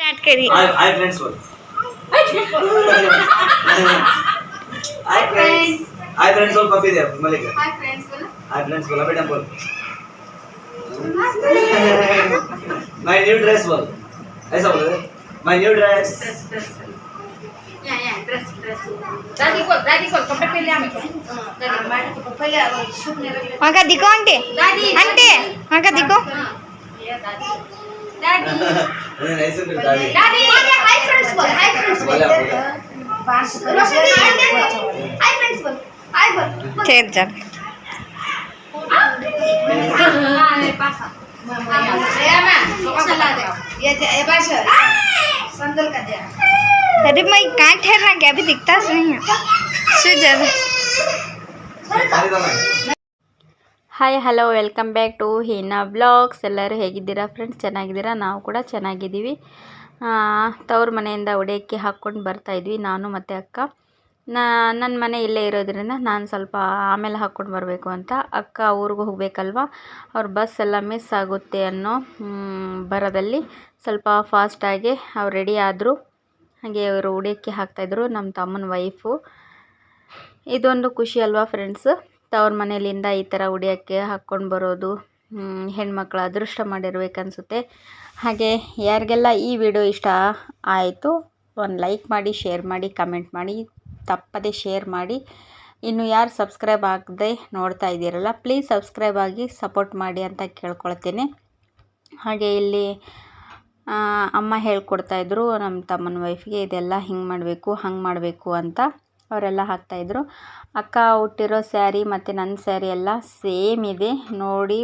Start करिए। Hi friends बोल। Hi friends बोल कॉफी दे मलिक। हाय फ्रेंड्स बोला बेटा बोल। माय न्यू ड्रेस बोल। ऐसा बोल माय न्यू ड्रेस। ड्रेस दादी को कपड़े पहले हमें पहले शूट नहीं रख वहाँ का दिखो आंटी आंटी वहाँ का दिखो। दादी ऐसे फिर दादी हाय फ्रेंड्स बोल बोला हाय फ्रेंड्स बोल हाय बोल चल चल पासा चला दे ये बस संदल का दे। अरे मैं कहाँ ठहरना क्या अभी दिखता नहीं है Sujal. Hi hello welcome back to Heena blogs. ಎಲ್ಲರೂ ಹೇಗಿದ್ದೀರಾ ಫ್ರೆಂಡ್ಸ್? ಚೆನ್ನಾಗಿದ್ದೀರಾ? ನಾವು ಕೂಡ ಚೆನ್ನಾಗಿದ್ದೀವಿ. ತವ್ರ ಮನೆಯಿಂದ ಒಡೆಯಕ್ಕೆ ಹಾಕ್ಕೊಂಡು ಬರ್ತಾಯಿದ್ವಿ ನಾನು ಮತ್ತು ಅಕ್ಕ. ನನ್ನ ಮನೆ ಇಲ್ಲೇ ಇರೋದ್ರಿಂದ ನಾನು ಸ್ವಲ್ಪ ಆಮೇಲೆ ಹಾಕ್ಕೊಂಡು ಬರಬೇಕು ಅಂತ. ಅಕ್ಕ ಊರಿಗೆ ಹೋಗಬೇಕಲ್ವ, ಅವ್ರ ಬಸ್ ಎಲ್ಲ ಮಿಸ್ ಆಗುತ್ತೆ ಅನ್ನೋ ಬರೋದಲ್ಲಿ ಸ್ವಲ್ಪ ಫಾಸ್ಟಾಗಿ ಅವ್ರು ರೆಡಿ ಆದರು. ಹಾಗೆ ಅವರು ಉಡಿಯೋಕ್ಕೆ ಹಾಕ್ತಾಯಿದ್ರು, ನಮ್ಮ ತಮ್ಮನ ವೈಫು. ಇದೊಂದು ಖುಷಿ ಅಲ್ವಾ ಫ್ರೆಂಡ್ಸ್, ತವ್ರ ಮನೆಯಲ್ಲಿಂದ ಈ ಥರ ಉಡಿಯೋಕ್ಕೆ ಹಾಕ್ಕೊಂಡು ಬರೋದು ಹೆಣ್ಮಕ್ಳು ಅದೃಷ್ಟ ಮಾಡಿರ್ಬೇಕನ್ಸುತ್ತೆ. ಹಾಗೆ ಯಾರಿಗೆಲ್ಲ ಈ ವಿಡಿಯೋ ಇಷ್ಟ ಆಯಿತು ಒಂದು ಲೈಕ್ ಮಾಡಿ, ಶೇರ್ ಮಾಡಿ, ಕಮೆಂಟ್ ಮಾಡಿ, ತಪ್ಪದೆ ಶೇರ್ ಮಾಡಿ. ಇನ್ನು ಯಾರು ಸಬ್ಸ್ಕ್ರೈಬ್ ಆಗದೆ ನೋಡ್ತಾ ಇದ್ದೀರಲ್ಲ, ಪ್ಲೀಸ್ ಸಬ್ಸ್ಕ್ರೈಬ್ ಆಗಿ ಸಪೋರ್ಟ್ ಮಾಡಿ ಅಂತ ಕೇಳ್ಕೊಳ್ತೇನೆ. ಹಾಗೆ ಇಲ್ಲಿ ಅಮ್ಮ ಹೇಳ್ಕೊಡ್ತಾಯಿದ್ರು ನಮ್ಮ ತಮ್ಮನ ವೈಫ್ಗೆ, ಇದೆಲ್ಲ ಹಿಂಗೆ ಮಾಡಬೇಕು ಹಂಗೆ ಮಾಡಬೇಕು ಅಂತ ಅವರೆಲ್ಲ ಹಾಕ್ತಾಯಿದ್ರು. ಅಕ್ಕ ಹುಟ್ಟಿರೋ ಸ್ಯಾರಿ ಮತ್ತು ನನ್ನ ಸ್ಯಾರಿ ಎಲ್ಲ ಸೇಮ್ ಇದೆ ನೋಡಿ.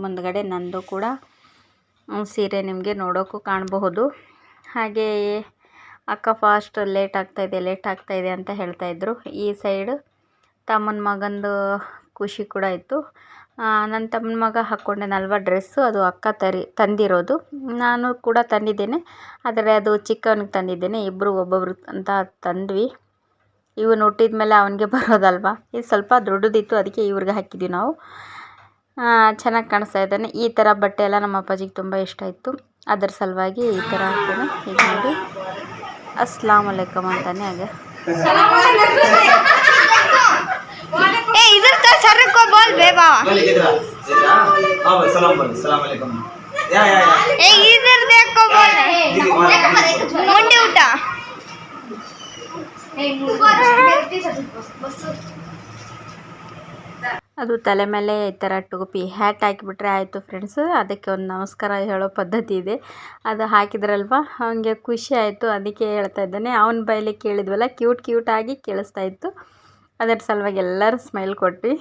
ಮುಂದ್ಗಡೆ ನಂದು ಕೂಡ ಸೀರೆ ನಿಮಗೆ ನೋಡೋಕ್ಕೂ ಕಾಣಬಹುದು. ಹಾಗೆಯೇ ಅಕ್ಕ ಫಾಸ್ಟ್ ಲೇಟ್ ಆಗ್ತಾಯಿದೆ ಅಂತ ಹೇಳ್ತಾಯಿದ್ರು. ಈ ಸೈಡು ತಮ್ಮನ ಮಗಂದು ಖುಷಿ ಕೂಡ ಇತ್ತು. ನನ್ನ ತಮ್ಮನ ಮಗ ಹಾಕ್ಕೊಂಡೇನಲ್ವ ಡ್ರೆಸ್ಸು, ಅದು ಅಕ್ಕ ತಂದಿರೋದು. ನಾನು ಕೂಡ ತಂದಿದ್ದೇನೆ, ಆದರೆ ಅದು ಚಿಕ್ಕವನಿಗೆ ತಂದಿದ್ದೇನೆ. ಇಬ್ಬರು ಒಬ್ಬೊಬ್ರು ಅಂತ ತಂದ್ವಿ. ಇವನು ಹುಟ್ಟಿದ ಮೇಲೆ ಅವನಿಗೆ ಬರೋದಲ್ವ, ಇದು ಸ್ವಲ್ಪ ದೊಡ್ಡದಿತ್ತು, ಅದಕ್ಕೆ ಇವ್ರಿಗೆ ಹಾಕಿದ್ವಿ ನಾವು. ಚೆನ್ನಾಗಿ ಕಾಣಿಸ್ತಾ ಇದ್ದಾನೆ. ಈ ಥರ ಬಟ್ಟೆ ಎಲ್ಲ ನಮ್ಮ ಅಪ್ಪಾಜಿಗೆ ತುಂಬ ಇಷ್ಟ ಇತ್ತು, ಅದರ ಸಲುವಾಗಿ ಈ ಥರ ಹಾಕ್ತೇನೆ. ಈಗ ನೋಡಿ अस्सलाम वालेकुम ಅಂತಾನೆ. ಹಾಗೆ ए इधर तो सर को बोल बे बाबा हां सलाम बोल सलाम वालेकुम या ए इधर देखो बोल मुंडी उठा ಅದು ತಲೆ ಮೇಲೆ ಈ ಥರ ಟೋಪಿ ಹ್ಯಾಟ್ ಹಾಕಿಬಿಟ್ರೆ ಆಯಿತು ಫ್ರೆಂಡ್ಸ್. ಅದಕ್ಕೆ ಒಂದು ನಮಸ್ಕಾರ ಹೇಳೋ ಪದ್ಧತಿ ಇದೆ, ಅದು ಹಾಕಿದ್ರಲ್ವ ಅವನಿಗೆ ಖುಷಿ ಆಯಿತು, ಅದಕ್ಕೆ ಹೇಳ್ತಾ ಇದ್ದಾನೆ. ಅವನ ಬಾಯಲ್ಲಿ ಕೇಳಿದ್ವಲ್ಲ, ಕ್ಯೂಟಾಗಿ ಕೇಳಿಸ್ತಾ ಇತ್ತು, ಅದರ ಸಲುವಾಗಿ ಎಲ್ಲರೂ ಸ್ಮೈಲ್ ಕೊಟ್ವಿ.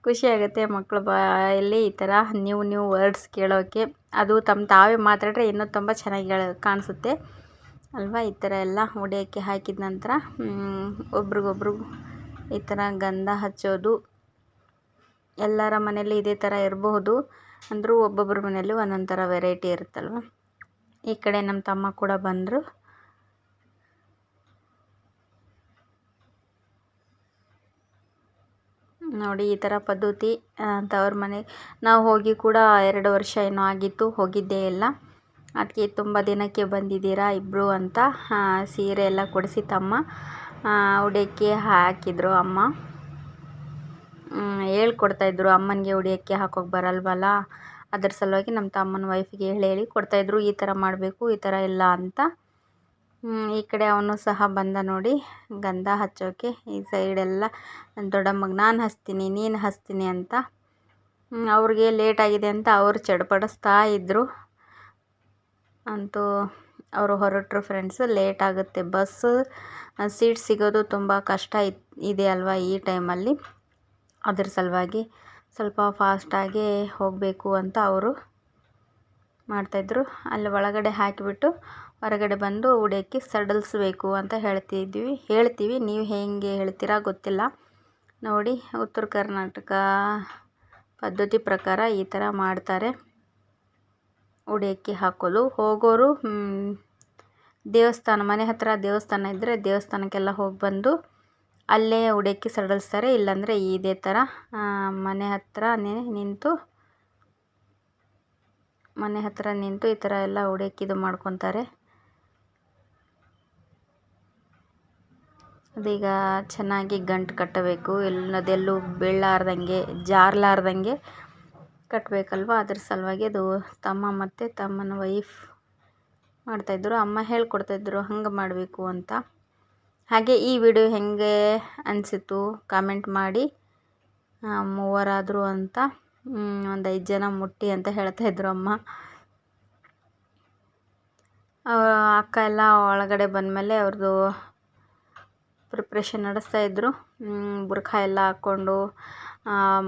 ಖುಷಿ ಆಗುತ್ತೆ ಮಕ್ಕಳ ಬಾಯಲ್ಲಿ ಈ ಥರ ನ್ಯೂ ವರ್ಡ್ಸ್ ಕೇಳೋಕ್ಕೆ. ಅದು ತಾವೇ ಮಾತಾಡ್ರೆ ಇನ್ನೂ ತುಂಬ ಚೆನ್ನಾಗಿ ಕಾಣಿಸುತ್ತೆ ಅಲ್ವಾ. ಈ ಥರ ಎಲ್ಲ ಒಡೆಯೋಕ್ಕೆ ಹಾಕಿದ ನಂತರ ಒಬ್ರಿಗೊಬ್ರು ಈ ಥರ ಗಂಧ ಹಚ್ಚೋದು. ಎಲ್ಲರ ಮನೇಲಿ ಇದೇ ಥರ ಇರಬಹುದು, ಅಂದರೂ ಒಬ್ಬೊಬ್ಬರ ಮನೆಯಲ್ಲಿ ಒಂದೊಂದು ಥರ ವೆರೈಟಿ ಇರುತ್ತಲ್ವ. ಈ ಕಡೆ ನಮ್ಮ ತಮ್ಮ ಕೂಡ ಬಂದರು. ನೋಡಿ ಈ ಥರ ಪದ್ಧತಿ ತವ್ರ ಮನೆ. ನಾವು ಹೋಗಿ ಕೂಡ 2 ವರ್ಷ ಏನೋ ಆಗಿತ್ತು, ಹೋಗಿದ್ದೇ ಇಲ್ಲ. ಅದಕ್ಕೆ ತುಂಬ ದಿನಕ್ಕೆ ಬಂದಿದ್ದೀರಾ ಇಬ್ಬರು ಅಂತ ಸೀರೆ ಎಲ್ಲ ಕೊಡಿಸಿ ತಮ್ಮ ಉಡಿಯೋಕ್ಕೆ ಹಾಕಿದ್ರು. ಅಮ್ಮ ಹೇಳ್ಕೊಡ್ತಾಯಿದ್ರು, ಅಮ್ಮನಿಗೆ ಉಡಿಯೋಕ್ಕೆ ಹಾಕೋಕೆ ಬರಲ್ವಲ್ಲ, ಅದ್ರ ಸಲುವಾಗಿ ನಮ್ಮ ತಮ್ಮನ ವೈಫಿಗೆ ಹೇಳಿ ಕೊಡ್ತಾಯಿದ್ರು, ಈ ಥರ ಮಾಡಬೇಕು ಈ ಥರ ಇಲ್ಲ ಅಂತ. ಈ ಕಡೆ ಅವನು ಸಹ ಬಂದ ನೋಡಿ ಗಂಧ ಹಚ್ಚೋಕೆ. ಈ ಸೈಡೆಲ್ಲ ದೊಡ್ಡಮ್ಮಗೆ ನಾನು ಹಚ್ತೀನಿ ನೀನು ಹಚ್ತೀನಿ ಅಂತ. ಅವ್ರಿಗೆ ಲೇಟ್ ಆಗಿದೆ ಅಂತ ಅವರು ಚಡ್ಪಡಿಸ್ತಾ ಇದ್ದರು. ಅಂತೂ ಅವರು ಹೊರಟರು ಫ್ರೆಂಡ್ಸ್. ಲೇಟ್ ಆಗುತ್ತೆ, ಬಸ್ ಸೀಟ್ ಸಿಗೋದು ತುಂಬ ಕಷ್ಟ ಇದೆ ಅಲ್ವಾ ಈ ಟೈಮಲ್ಲಿ. ಅದ್ರ ಸಲುವಾಗಿ ಸ್ವಲ್ಪ ಫಾಸ್ಟಾಗಿ ಹೋಗಬೇಕು ಅಂತ ಅವರು ಮಾಡ್ತಾಯಿದ್ರು. ಅಲ್ಲಿ ಒಳಗಡೆ ಹಾಕಿಬಿಟ್ಟು ಹೊರಗಡೆ ಬಂದು ಉಡಿಯೋಕ್ಕೆ ಸಡಿಲಿಸ್ಬೇಕು ಅಂತ ಹೇಳ್ತೀವಿ. ನೀವು ಹೇಗೆ ಹೇಳ್ತೀರಾ ಗೊತ್ತಿಲ್ಲ. ನೋಡಿ ಉತ್ತರ ಕರ್ನಾಟಕ ಪದ್ಧತಿ ಪ್ರಕಾರ ಈ ಥರ ಮಾಡ್ತಾರೆ, ಉಡಿಯೋಕ್ಕೆ ಹಾಕೋದು. ಹೋಗೋರು ದೇವಸ್ಥಾನ, ಮನೆ ಹತ್ತಿರ ದೇವಸ್ಥಾನ ಇದ್ದರೆ ದೇವಸ್ಥಾನಕ್ಕೆಲ್ಲ ಹೋಗಿ ಬಂದು ಅಲ್ಲೇ ಉಡಿಯೋಕ್ಕೆ ಸಡಿಲಿಸ್ತಾರೆ. ಇಲ್ಲಾಂದರೆ ಇದೇ ಥರ ಮನೆ ಹತ್ರನೇ ನಿಂತು ಈ ಥರ ಎಲ್ಲ ಉಡಿಯೋಕ್ಕೆ ಇದು ಮಾಡ್ಕೊತಾರೆ. ಅದೀಗ ಚೆನ್ನಾಗಿ ಗಂಟು ಕಟ್ಟಬೇಕು, ಅದೆಲ್ಲೂ ಬೀಳಲಾರ್ದಂಗೆ ಜಾರಲಾರ್ದಂಗೆ ಕಟ್ಟಬೇಕಲ್ವ. ಅದ್ರ ಸಲುವಾಗಿ ಅದು ತಮ್ಮ ಮತ್ತು ತಮ್ಮನ ವೈಫ್ ಮಾಡ್ತಾಯಿದ್ರು, ಅಮ್ಮ ಹೇಳ್ಕೊಡ್ತಾಯಿದ್ರು ಹಂಗೆ ಮಾಡಬೇಕು ಅಂತ. ಹಾಗೆ ಈ ವಿಡಿಯೋ ಹೆಂಗೆ ಅನಿಸಿತು ಕಾಮೆಂಟ್ ಮಾಡಿ. ಮೂವರಾದರು ಅಂತ, ಒಂದು 5 ಜನ ಮುಟ್ಟಿ ಅಂತ ಹೇಳ್ತಾಯಿದ್ರು ಅಮ್ಮ. ಅಕ್ಕ ಎಲ್ಲ ಒಳಗಡೆ ಬಂದಮೇಲೆ ಅವ್ರದ್ದು ಪ್ರಿಪ್ರೇಷನ್ ನಡೆಸ್ತಾಯಿದ್ರು. ಬುರ್ಖಾ ಎಲ್ಲ ಹಾಕ್ಕೊಂಡು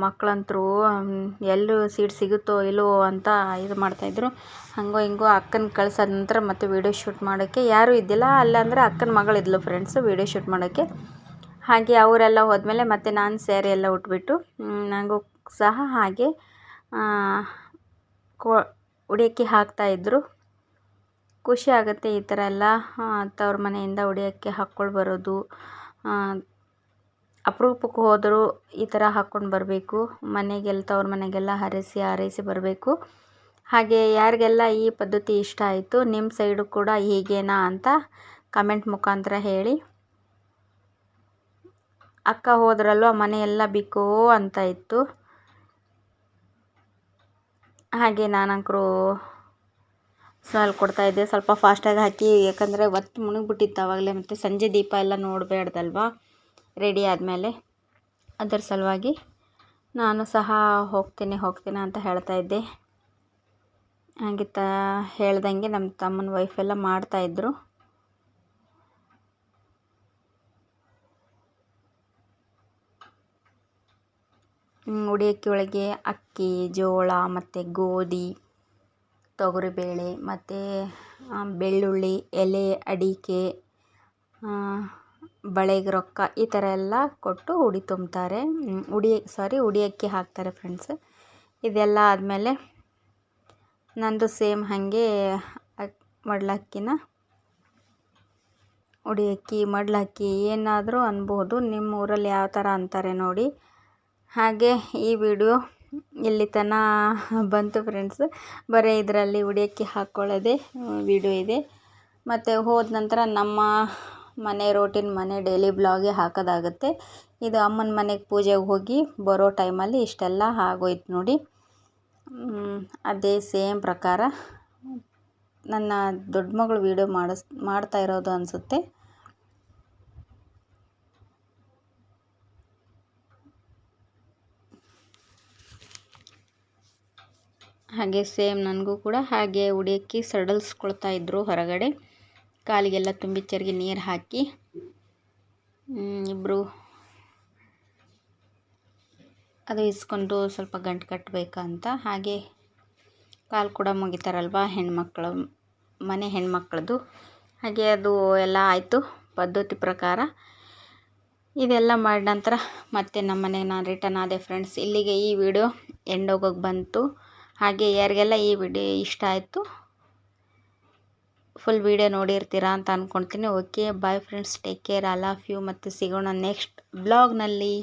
ಮಕ್ಕಳಂತರೂ ಎಲ್ಲೂ ಸೀಟ್ ಸಿಗುತ್ತೋ ಇಲ್ಲವೋ ಅಂತ ಇದು ಮಾಡ್ತಾಯಿದ್ರು. ಹಂಗೋ ಹಿಂಗೋ ಅಕ್ಕನ ಕಳ್ಸಾದ ನಂತರ ಮತ್ತೆ ವೀಡಿಯೋ ಶೂಟ್ ಮಾಡೋಕ್ಕೆ ಯಾರೂ ಇದ್ದಿಲ್ಲ. ಅಲ್ಲಾಂದರೆ ಅಕ್ಕನ ಮಗಳಿದ್ಲು ಫ್ರೆಂಡ್ಸು ವೀಡಿಯೋ ಶೂಟ್ ಮಾಡೋಕ್ಕೆ. ಹಾಗೆ ಅವರೆಲ್ಲ ಹೋದ್ಮೇಲೆ ಮತ್ತೆ ನಾನು ಸ್ಯಾರಿ ಎಲ್ಲ ಉಟ್ಬಿಟ್ಟು ನನಗೂ ಸಹ ಹಾಗೆ ಉಡಿಯಕ್ಕೆ ಹಾಕ್ತಾಯಿದ್ರು. ಖುಷಿ ಆಗುತ್ತೆ ಈ ಥರ ಎಲ್ಲ ತವ್ರ ಮನೆಯಿಂದ ಉಡಿಯೋಕ್ಕೆ ಹಾಕ್ಕೊಂಡು ಬರೋದು. ಅಪರೂಪಕ್ಕೆ ಹೋದರೂ ಈ ಥರ ಹಾಕ್ಕೊಂಡು ಬರಬೇಕು. ಮನೆಗೆಲ್ಲ ತವ್ರ ಮನೆಗೆಲ್ಲ ಹಾರೈಸಿ ಬರಬೇಕು. ಹಾಗೆ ಯಾರಿಗೆಲ್ಲ ಈ ಪದ್ಧತಿ ಇಷ್ಟ ಆಯಿತು, ನಿಮ್ಮ ಸೈಡು ಕೂಡ ಹೀಗೇನಾ ಅಂತ ಕಮೆಂಟ್ ಮುಖಾಂತರ ಹೇಳಿ. ಅಕ್ಕ ಹೋದ್ರಲ್ವ ಮನೆಯೆಲ್ಲ ಬಿಕೋ ಅಂತ ಇತ್ತು. ಹಾಗೆ ನಾನಂಕರು ಸ್ಮೆಲ್ ಕೊಡ್ತಾಯಿದ್ದೆ, ಸ್ವಲ್ಪ ಫಾಸ್ಟಾಗಿ ಹಾಕಿ, ಯಾಕಂದರೆ ಒತ್ತು ಮುಳುಗ್ಬಿಟ್ಟಿತ್ತು ಆವಾಗಲೇ. ಮತ್ತು ಸಂಜೆ ದೀಪ ಎಲ್ಲ ನೋಡಬೇಡ್ದಲ್ವ ರೆಡಿ ಆದಮೇಲೆ. ಅದರ ಸಲುವಾಗಿ ನಾನು ಸಹ ಹೋಗ್ತೀನಿ ಅಂತ ಹೇಳ್ತಾಯಿದ್ದೆ. ಹಾಗೆ ಹೇಳ್ದಂಗೆ ನಮ್ಮ ತಮ್ಮನ ವೈಫೆಲ್ಲ ಮಾಡ್ತಾಯಿದ್ರು. ಉಡಿಯಕ್ಕೆ ಒಳಗೆ ಅಕ್ಕಿ, ಜೋಳ ಮತ್ತು ಗೋಧಿ, ತೊಗರಿಬೇಳೆ ಮತ್ತು ಬೆಳ್ಳುಳ್ಳಿ, ಎಲೆ, ಅಡಿಕೆ, ಬಳೆಗೆ ರೊಕ್ಕ ಈ ಥರ ಎಲ್ಲ ಕೊಟ್ಟು ಉಡಿ ತುಂಬ್ತಾರೆ. ಉಡಿಯಕ್ಕೆ ಹಾಕ್ತಾರೆ ಫ್ರೆಂಡ್ಸ್. ಇದೆಲ್ಲ ಆದಮೇಲೆ ನಂದು ಸೇಮ್ ಹಾಗೆ ಮಡ್ಲಕ್ಕಿನ ಉಡಿಯಕ್ಕಿ, ಮಡ್ಲಕ್ಕಿ ಏನಾದರೂ ಅನ್ಬೋದು. ನಿಮ್ಮ ಊರಲ್ಲಿ ಯಾವ ಥರ ಅಂತಾರೆ ನೋಡಿ. ಹಾಗೆ ಈ ವಿಡಿಯೋ ಇಲ್ಲಿ ತನಕ ಬಂತು ಫ್ರೆಂಡ್ಸ್. ಬರೀ ಇದರಲ್ಲಿ ಉಡಿಯಕ್ಕೆ ಹಾಕ್ಕೊಳ್ಳೋದೇ ವಿಡಿಯೋ ಇದೆ. ಮತ್ತು ಹೋದ ನಂತರ ನಮ್ಮ ಮನೆ ರೋಟೀನ್ ಮನೆ ಡೈಲಿ ಬ್ಲಾಗೇ ಹಾಕೋದಾಗುತ್ತೆ. ಇದು ಅಮ್ಮನ ಮನೆಗೆ ಪೂಜೆಗೆ ಹೋಗಿ ಬರೋ ಟೈಮಲ್ಲಿ ಇಷ್ಟೆಲ್ಲ ಆಗೋಯ್ತು ನೋಡಿ. ಅದೇ ಸೇಮ್ ಪ್ರಕಾರ ನನ್ನ ದೊಡ್ಡ ಮಗಳು ವಿಡಿಯೋ ಮಾಡ್ತಾ ಇರೋದು ಅನಿಸುತ್ತೆ. ಹಾಗೆ ಸೇಮ್ ನನಗೂ ಕೂಡ ಹಾಗೆ ಉಡಿಯಕ್ಕೆ ಸಡಲ್ಸ್ಕೊಳ್ತಾ ಇದ್ರು ಹೊರಗಡೆ. ಕಾಲಿಗೆಲ್ಲ ತುಂಬಿ ಚರಿಗೆ ನೀರು ಹಾಕಿ ಇಬ್ಬರು ಅದು ಇಸ್ಕೊಂಡು ಸ್ವಲ್ಪ ಗಂಟು ಕಟ್ಟಬೇಕಂತ. ಹಾಗೆ ಕಾಲು ಕೂಡ ಮುಗಿತಾರಲ್ವ ಮನೆ ಹೆಣ್ಮಕ್ಳದ್ದು. ಹಾಗೆ ಅದು ಎಲ್ಲ ಆಯಿತು ಪದ್ಧತಿ ಪ್ರಕಾರ. ಇದೆಲ್ಲ ಮಾಡಿದ ನಂತರ ಮತ್ತೆ ನಮ್ಮ ಮನೆಗೆ ನಾನು ರಿಟರ್ನ್ ಆದೆ ಫ್ರೆಂಡ್ಸ್. ಇಲ್ಲಿಗೆ ಈ ವಿಡಿಯೋ ಎಂಡ್ ಹೋಗೋಕೆ ಬಂತು. ಹಾಗೆ ಯಾರಿಗೆಲ್ಲ ಈ ವಿಡಿಯೋ ಇಷ್ಟ ಆಯಿತು ಫುಲ್ ವಿಡಿಯೋ ನೋಡಿರ್ತೀರಾ ಅಂತ ಅಂದ್ಕೊಳ್ತೀನಿ. Okay bye friends, take care, I love you. ಮತ್ತು ಸಿಗೋಣ ನೆಕ್ಸ್ಟ್ ಬ್ಲಾಗ್ನಲ್ಲಿ.